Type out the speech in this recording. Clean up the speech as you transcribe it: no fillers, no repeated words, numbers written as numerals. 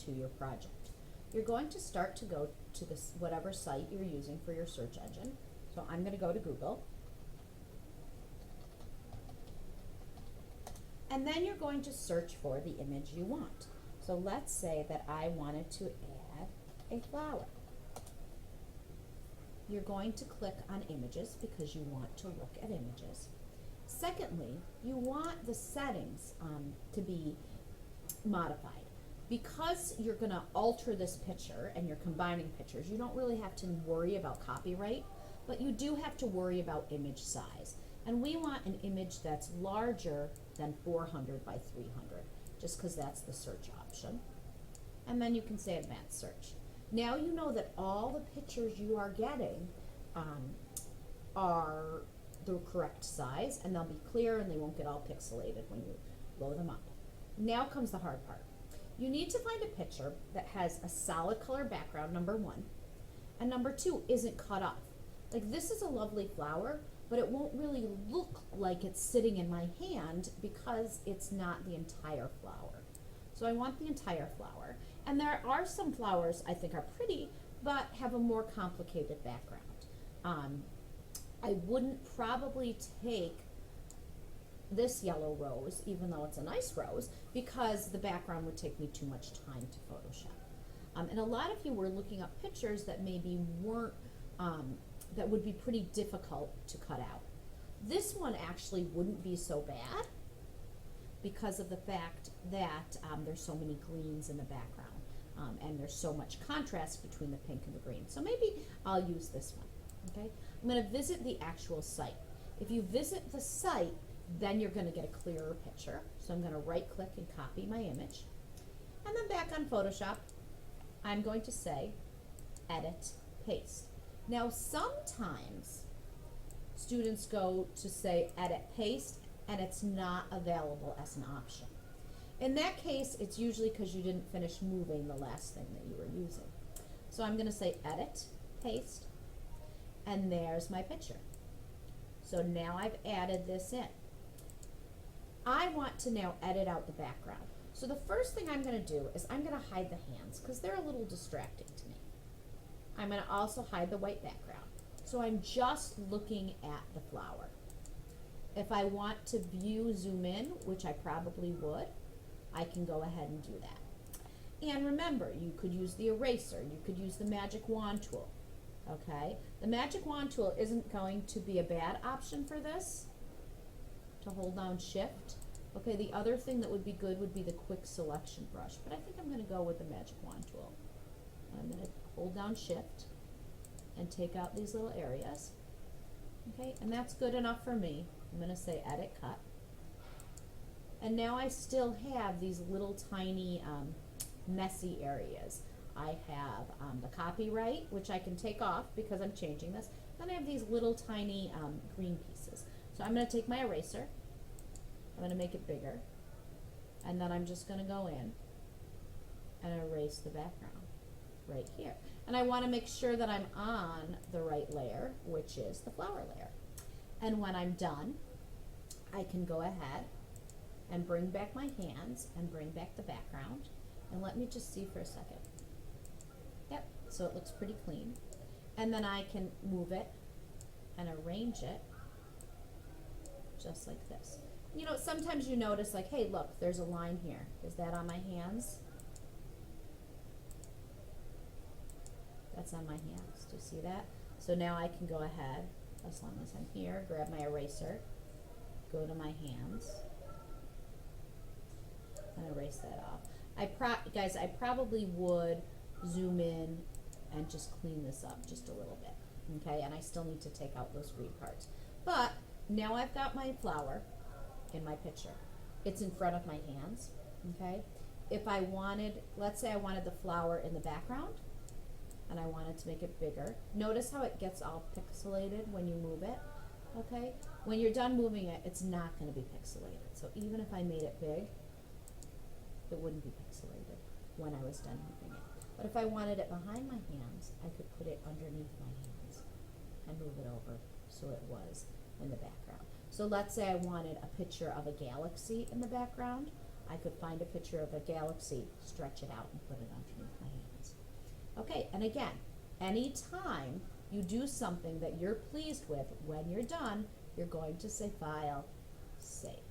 to your project. You're going to start to go to this whatever site you're using for your search engine. So I'm going to go to Google. And then you're going to search for the image you want. So let's say that I wanted to add a flower. You're going to click on images because you want to look at images. Secondly, you want the settings to be modified. Because you're going to alter this picture and you're combining pictures, you don't really have to worry about copyright, but you do have to worry about image size. And we want an image that's larger than 400 by 300, just because that's the search option. And then you can say advanced search. Now you know that all the pictures you are getting are the correct size, and they'll be clear and they won't get all pixelated when you load them up. Now comes the hard part. You need to find a picture that has a solid color background, number one, and number two, isn't cut off. Like, this is a lovely flower, but it won't really look like it's sitting in my hand because it's not the entire flower. So I want the entire flower. And there are some flowers I think are pretty, but have a more complicated background. I wouldn't probably take this yellow rose, even though it's a nice rose, because the background would take me too much time to Photoshop. And a lot of you were looking up pictures that maybe weren't, that would be pretty difficult to cut out. This one actually wouldn't be so bad because of the fact that there's so many greens in the background, and there's so much contrast between the pink and the green. So maybe I'll use this one, okay? I'm gonna visit the actual site. If you visit the site, then you're gonna get a clearer picture. So I'm gonna right click and copy my image. And then back on Photoshop, I'm going to say, edit, paste. Now sometimes students go to say edit, paste, and it's not available as an option. In that case, it's usually because you didn't finish moving the last thing that you were using. So I'm gonna say edit, paste, and there's my picture. So now I've added this in. I want to now edit out the background. So the first thing I'm going to do is I'm going to hide the hands because they're a little distracting to me. I'm going to also hide the white background. So I'm just looking at the flower. If I want to view zoom in, which I probably would, I can go ahead and do that. And remember, you could use the eraser, you could use the magic wand tool. Okay, the magic wand tool isn't going to be a bad option for this, to hold down shift. Okay, the other thing that would be good would be the quick selection brush, but I think I'm going to go with the magic wand tool. I'm going to hold down shift and take out these little areas. Okay, and that's good enough for me. I'm going to say edit, cut. And now I still have these little tiny messy areas. I have the copyright, which I can take off because I'm changing this. Then I have these little tiny green pieces. So I'm going to take my eraser, I'm going to make it bigger, and then I'm just going to go in and erase the background right here. And I want to make sure that I'm on the right layer, which is the flower layer. And when I'm done, I can go ahead and bring back my hands and bring back the background. And let me just see for a second. Yep, so it looks pretty clean. And then I can move it and arrange it just like this. You know, sometimes you notice like, hey, look, there's a line here. Is that on my hands? That's on my hands. Do you see that? So now I can go ahead, as long as I'm here, grab my eraser, go to my hands, and erase that off. Guys, I probably would zoom in and just clean this up just a little bit, okay? And I still need to take out those green parts. But now I've got my flower in my picture. It's in front of my hands, okay? If I wanted, let's say I wanted the flower in the background, and I wanted to make it bigger. Notice how it gets all pixelated when you move it, okay? When you're done moving it, it's not gonna be pixelated. So even if I made it big, it wouldn't be pixelated when I was done moving it. But if I wanted it behind my hands, I could put it underneath my hands and move it over so it was in the background. So let's say I wanted a picture of a galaxy in the background. I could find a picture of a galaxy, stretch it out and put it underneath my hands. Okay, and again, anytime you do something that you're pleased with, when you're done, you're going to say File, Save.